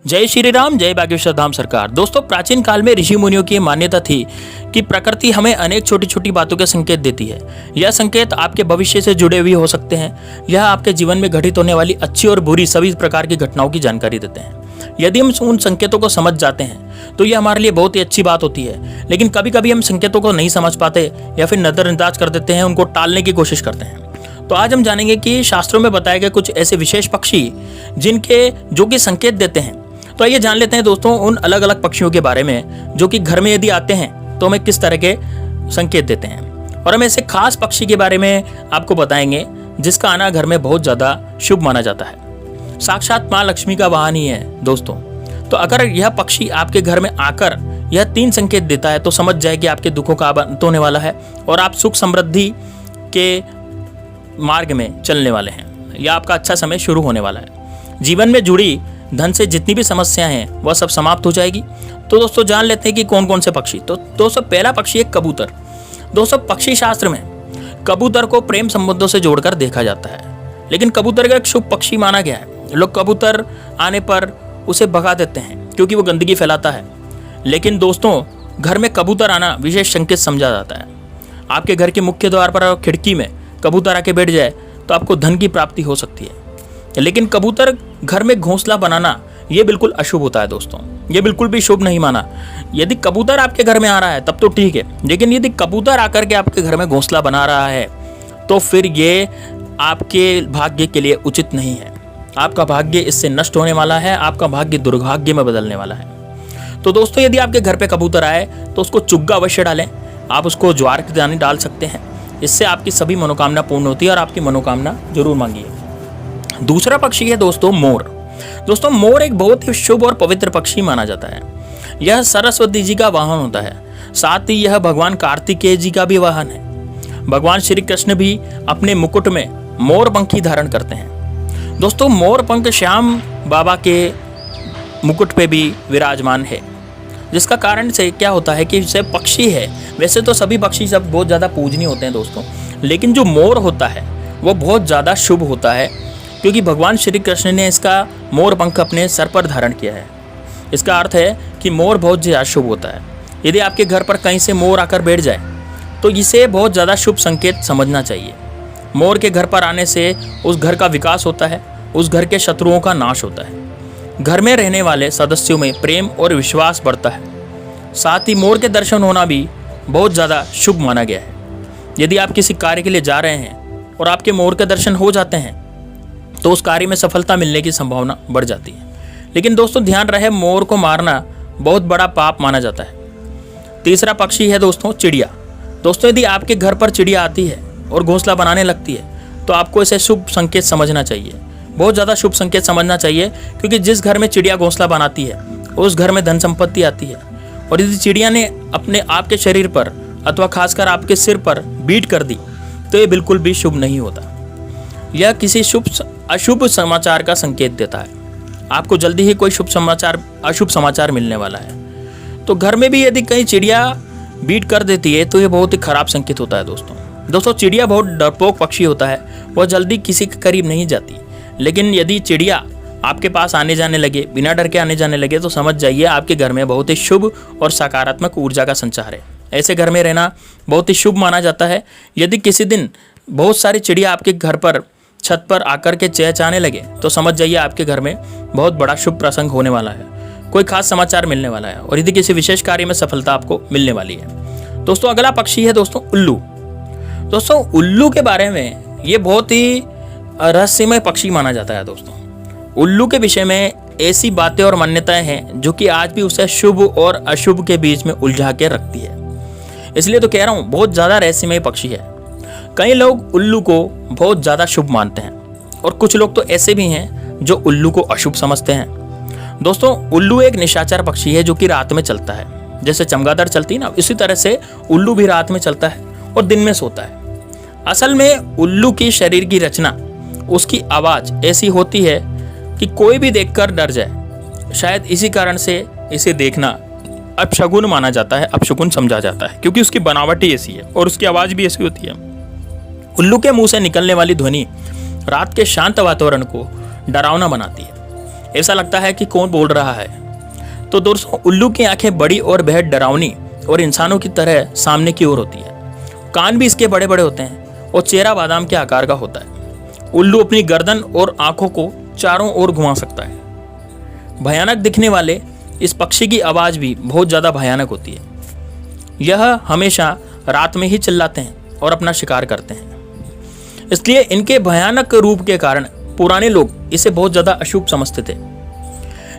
जय श्री राम, जय बागेश्वर धाम सरकार। दोस्तों, प्राचीन काल में ऋषि मुनियों की मान्यता थी कि प्रकृति हमें अनेक छोटी छोटी बातों के संकेत देती है। यह संकेत आपके भविष्य से जुड़े हुए हो सकते हैं। यह आपके जीवन में घटित होने वाली अच्छी और बुरी सभी प्रकार की घटनाओं की जानकारी देते हैं। यदि हम उन संकेतों को समझ जाते हैं तो यह हमारे लिए बहुत ही अच्छी बात होती है। लेकिन कभी कभी हम संकेतों को नहीं समझ पाते या फिर नजरअंदाज कर देते हैं, उनको टालने की कोशिश करते हैं। तो आज हम जानेंगे कि शास्त्रों में बताए गए कुछ ऐसे विशेष पक्षी जो कि संकेत देते हैं। तो आइए जान लेते हैं दोस्तों उन अलग अलग पक्षियों के बारे में जो कि घर में यदि आते हैं तो हमें किस तरह के संकेत देते हैं। और हम ऐसे खास पक्षी के बारे में आपको बताएंगे जिसका आना घर में बहुत ज़्यादा शुभ माना जाता है। साक्षात माँ लक्ष्मी का वाहन ही है दोस्तों। तो अगर यह पक्षी आपके घर में आकर यह 3 संकेत देता है तो समझ जाए कि आपके दुखों का अंत होने वाला है और आप सुख समृद्धि के मार्ग में चलने वाले हैं या आपका अच्छा समय शुरू होने वाला है। जीवन में जुड़ी धन से जितनी भी समस्याएं हैं वह सब समाप्त हो जाएगी। तो दोस्तों जान लेते हैं कि कौन कौन से पक्षी। तो दोस्तों पहला पक्षी है कबूतर। दोस्तों पक्षी शास्त्र में कबूतर को प्रेम संबंधों से जोड़कर देखा जाता है, लेकिन कबूतर का एक शुभ पक्षी माना गया है। लोग कबूतर आने पर उसे भगा देते हैं क्योंकि वो गंदगी फैलाता है। लेकिन दोस्तों घर में कबूतर आना विशेष संकेत समझा जाता है। आपके घर के मुख्य द्वार पर खिड़की में कबूतर आके बैठ जाए तो आपको धन की प्राप्ति हो सकती है। लेकिन कबूतर घर में घोंसला बनाना ये बिल्कुल अशुभ होता है दोस्तों, ये बिल्कुल भी शुभ नहीं माना। यदि कबूतर आपके घर में आ रहा है तब तो ठीक है, लेकिन यदि कबूतर आकर के आपके घर में घोंसला बना रहा है तो फिर ये आपके भाग्य के लिए उचित नहीं है। आपका भाग्य इससे नष्ट होने वाला है, आपका भाग्य दुर्भाग्य में बदलने वाला है। तो दोस्तों यदि आपके घर पे कबूतर आए तो उसको चुग्गा अवश्य डालें। आप उसको ज्वार की दाने डाल सकते हैं, इससे आपकी सभी मनोकामना पूर्ण होती है और आपकी मनोकामना जरूर मांगिए। दूसरा पक्षी है दोस्तों मोर। दोस्तों मोर एक बहुत ही शुभ और पवित्र पक्षी माना जाता है। यह सरस्वती जी का वाहन होता है, साथ ही यह भगवान कार्तिकेय जी का भी वाहन है। भगवान श्री कृष्ण भी अपने मुकुट में मोर पंखी धारण करते हैं। दोस्तों मोर पंख श्याम बाबा के मुकुट पे भी विराजमान है, जिसका कारण से क्या होता है कि जैसे पक्षी है, वैसे तो सभी पक्षी सब बहुत ज़्यादा पूजनीय होते हैं दोस्तों, लेकिन जो मोर होता है वो बहुत ज़्यादा शुभ होता है क्योंकि भगवान श्री कृष्ण ने इसका मोर पंख अपने सर पर धारण किया है। इसका अर्थ है कि मोर बहुत ज़्यादा शुभ होता है। यदि आपके घर पर कहीं से मोर आकर बैठ जाए तो इसे बहुत ज़्यादा शुभ संकेत समझना चाहिए। मोर के घर पर आने से उस घर का विकास होता है, उस घर के शत्रुओं का नाश होता है, घर में रहने वाले सदस्यों में प्रेम और विश्वास बढ़ता है। साथ ही मोर के दर्शन होना भी बहुत ज़्यादा शुभ माना गया है। यदि आप किसी कार्य के लिए जा रहे हैं और आपके मोर के दर्शन हो जाते हैं तो उस कार्य में सफलता मिलने की संभावना बढ़ जाती है। लेकिन दोस्तों ध्यान रहे, मोर को मारना बहुत बड़ा पाप माना जाता है। तीसरा पक्षी है दोस्तों चिड़िया। दोस्तों यदि आपके घर पर चिड़िया आती है और घोंसला बनाने लगती है तो आपको इसे शुभ संकेत समझना चाहिए, बहुत ज़्यादा शुभ संकेत समझना चाहिए, क्योंकि जिस घर में चिड़िया घोंसला बनाती है उस घर में धन संपत्ति आती है। और यदि चिड़िया ने अपने आपके शरीर पर अथवा खासकर आपके सिर पर बीट कर दी तो ये बिल्कुल भी शुभ नहीं होता। यह किसी अशुभ समाचार का संकेत देता है। आपको जल्दी ही कोई अशुभ समाचार मिलने वाला है। तो घर में भी यदि कहीं चिड़िया बीट कर देती है तो ये बहुत ही खराब संकेत होता है दोस्तों चिड़िया बहुत डरपोक पक्षी होता है, वह जल्दी किसी के करीब नहीं जाती। लेकिन यदि चिड़िया आपके पास आने जाने लगे, बिना डर के आने जाने लगे, तो समझ जाइए आपके घर में बहुत ही शुभ और सकारात्मक ऊर्जा का संचार है। ऐसे घर में रहना बहुत ही शुभ माना जाता है। यदि किसी दिन बहुत सारी चिड़िया आपके घर पर छत पर आकर के चहचहाने लगे तो समझ जाइए आपके घर में बहुत बड़ा शुभ प्रसंग होने वाला है, कोई खास समाचार मिलने वाला है और यदि किसी विशेष कार्य में सफलता आपको मिलने वाली है। दोस्तों अगला पक्षी है दोस्तों उल्लू। दोस्तों उल्लू के बारे में ये बहुत ही रहस्यमय पक्षी माना जाता है दोस्तों। उल्लू के विषय में ऐसी बातें और मान्यताएं हैं जो कि आज भी उसे शुभ और अशुभ के बीच में उलझा के रखती है। इसलिए तो कह रहा हूँ बहुत ज़्यादा रहस्यमय पक्षी है। कई लोग उल्लू को बहुत ज़्यादा शुभ मानते हैं और कुछ लोग तो ऐसे भी हैं जो उल्लू को अशुभ समझते हैं। दोस्तों उल्लू एक निशाचर पक्षी है जो कि रात में चलता है। जैसे चमगादड़ चलती है ना, इसी तरह से उल्लू भी रात में चलता है और दिन में सोता है। असल में उल्लू की शरीर की रचना, उसकी आवाज़ ऐसी होती है कि कोई भी देखकर डर जाए। शायद इसी कारण से इसे देखना अपशगुन माना जाता है, अपशगुन समझा जाता है, क्योंकि उसकी बनावट ही ऐसी है और उसकी आवाज़ भी ऐसी होती है। उल्लू के मुंह से निकलने वाली ध्वनि रात के शांत वातावरण को डरावना बनाती है। ऐसा लगता है कि कौन बोल रहा है। तो दोस्तों उल्लू की आंखें बड़ी और बेहद डरावनी और इंसानों की तरह सामने की ओर होती है। कान भी इसके बड़े बड़े होते हैं और चेहरा बादाम के आकार का होता है। उल्लू अपनी गर्दन और आंखों को चारों ओर घुमा सकता है। भयानक दिखने वाले इस पक्षी की आवाज़ भी बहुत ज़्यादा भयानक होती है। यह हमेशा रात में ही चिल्लाते हैं और अपना शिकार करते हैं। इसलिए इनके भयानक रूप के कारण पुराने लोग इसे बहुत ज़्यादा अशुभ समझते थे।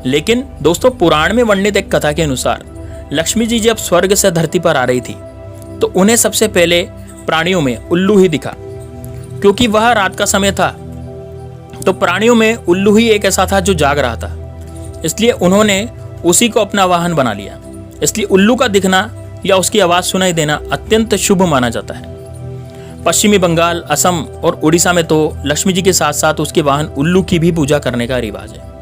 लेकिन दोस्तों पुराण में वर्णित एक कथा के अनुसार लक्ष्मी जी जब स्वर्ग से धरती पर आ रही थी तो उन्हें सबसे पहले प्राणियों में उल्लू ही दिखा। क्योंकि वह रात का समय था तो प्राणियों में उल्लू ही एक ऐसा था जो जाग रहा था, इसलिए उन्होंने उसी को अपना वाहन बना लिया। इसलिए उल्लू का दिखना या उसकी आवाज़ सुनाई देना अत्यंत शुभ माना जाता है। पश्चिमी बंगाल, असम और उड़ीसा में तो लक्ष्मी जी के साथ साथ उसके वाहन उल्लू की भी पूजा करने का रिवाज है।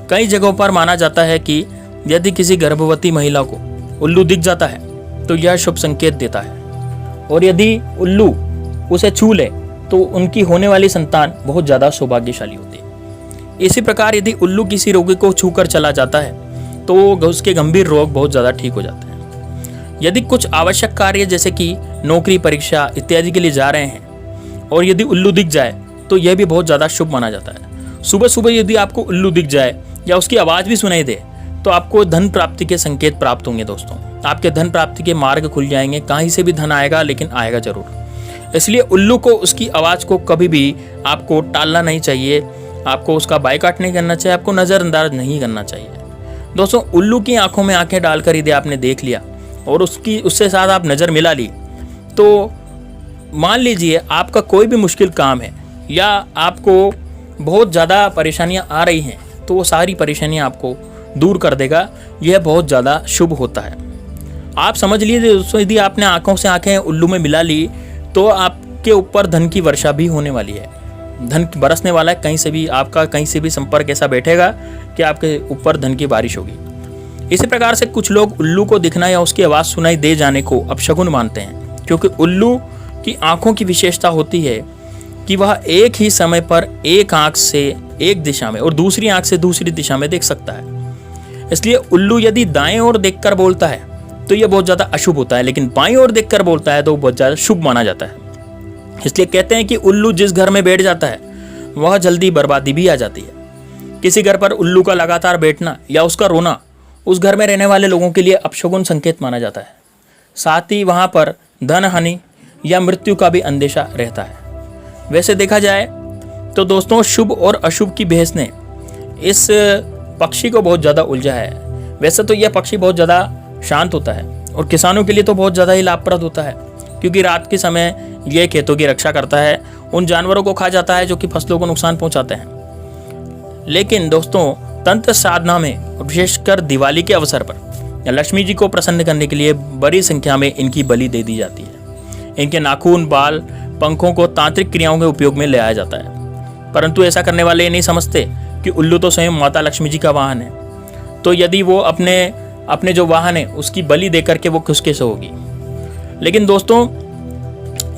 कई जगहों पर माना जाता है कि यदि किसी गर्भवती महिला को उल्लू दिख जाता है तो यह शुभ संकेत देता है, और यदि उल्लू उसे छू ले तो उनकी होने वाली संतान बहुत ज़्यादा सौभाग्यशाली होती है। इसी प्रकार यदि उल्लू किसी रोगी को छूकर चला जाता है तो उसके गंभीर रोग बहुत ज़्यादा ठीक हो जाते हैं। यदि कुछ आवश्यक कार्य जैसे कि नौकरी, परीक्षा इत्यादि के लिए जा रहे हैं और यदि उल्लू दिख जाए तो यह भी बहुत ज़्यादा शुभ माना जाता है। सुबह सुबह यदि आपको उल्लू दिख जाए या उसकी आवाज़ भी सुनाई दे तो आपको धन प्राप्ति के संकेत प्राप्त होंगे। दोस्तों आपके धन प्राप्ति के मार्ग खुल जाएंगे। कहीं से भी धन आएगा, लेकिन आएगा जरूर। इसलिए उल्लू को, उसकी आवाज़ को कभी भी आपको टालना नहीं चाहिए, आपको उसका बायकॉट नहीं करना चाहिए, आपको नज़रअंदाज नहीं करना चाहिए। दोस्तों उल्लू की आंखों में आंखें डालकर यदि आपने देख लिया और उससे साथ आप नज़र मिला ली तो मान लीजिए आपका कोई भी मुश्किल काम है या आपको बहुत ज़्यादा परेशानियां आ रही हैं तो वो सारी परेशानियां आपको दूर कर देगा। यह बहुत ज़्यादा शुभ होता है। आप समझ लीजिए दोस्तों, यदि आपने आंखों से आंखें उल्लू में मिला ली तो आपके ऊपर धन की वर्षा भी होने वाली है। धन बरसने वाला है। कहीं से भी आपका कहीं से भी संपर्क ऐसा बैठेगा कि आपके ऊपर धन की बारिश होगी। इसी प्रकार से कुछ लोग उल्लू को दिखना या उसकी आवाज़ सुनाई दे जाने को अपशगुन मानते हैं, क्योंकि उल्लू की आंखों की विशेषता होती है कि वह एक ही समय पर एक आंख से एक दिशा में और दूसरी आंख से दूसरी दिशा में देख सकता है। इसलिए उल्लू यदि दाएं ओर देखकर बोलता है तो यह बहुत ज़्यादा अशुभ होता है, लेकिन बाईं ओर देखकर बोलता है तो बहुत ज़्यादा शुभ माना जाता है। इसलिए कहते हैं कि उल्लू जिस घर में बैठ जाता है वह जल्दी बर्बादी भी आ जाती है। किसी घर पर उल्लू का लगातार बैठना या उसका रोना उस घर में रहने वाले लोगों के लिए अपशगुन संकेत माना जाता है। साथ ही वहाँ पर धन हानि या मृत्यु का भी अंदेशा रहता है। वैसे देखा जाए तो दोस्तों शुभ और अशुभ की बहस ने इस पक्षी को बहुत ज़्यादा उलझा है। वैसे तो यह पक्षी बहुत ज़्यादा शांत होता है और किसानों के लिए तो बहुत ज़्यादा ही लाभप्रद होता है, क्योंकि रात के समय यह खेतों की रक्षा करता है, उन जानवरों को खा जाता है जो कि फसलों को नुकसान पहुंचाते हैं। लेकिन दोस्तों तंत्र साधना में विशेषकर दिवाली के अवसर पर लक्ष्मी जी को प्रसन्न करने के लिए बड़ी संख्या में इनकी बलि दे दी जाती है। इनके नाखून, बाल, पंखों को तांत्रिक क्रियाओं के उपयोग में ले आया जाता है। परंतु ऐसा करने वाले ये नहीं समझते कि उल्लू तो स्वयं माता लक्ष्मी जी का वाहन है, तो यदि वो अपने जो वाहन है उसकी बलि दे करके वो खुश कैसे होगी। लेकिन दोस्तों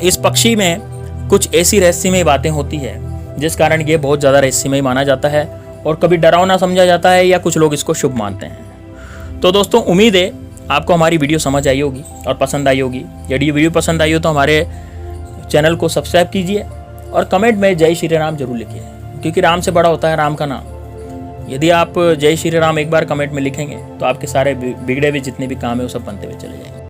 इस पक्षी में कुछ ऐसी रहस्यमय बातें होती है जिस कारण ये बहुत ज़्यादा रहस्यमय माना जाता है और कभी डरावना समझा जाता है या कुछ लोग इसको शुभ मानते हैं। तो दोस्तों उम्मीद है आपको हमारी वीडियो समझ आई होगी और पसंद आई होगी। यदि ये वीडियो पसंद आई हो तो हमारे चैनल को सब्सक्राइब कीजिए और कमेंट में जय श्री राम जरूर लिखिए, क्योंकि राम से बड़ा होता है राम का नाम। यदि आप जय श्री राम एक बार कमेंट में लिखेंगे तो आपके सारे बिगड़े हुए जितने भी काम है वो सब बनते हुए चले जाएंगे।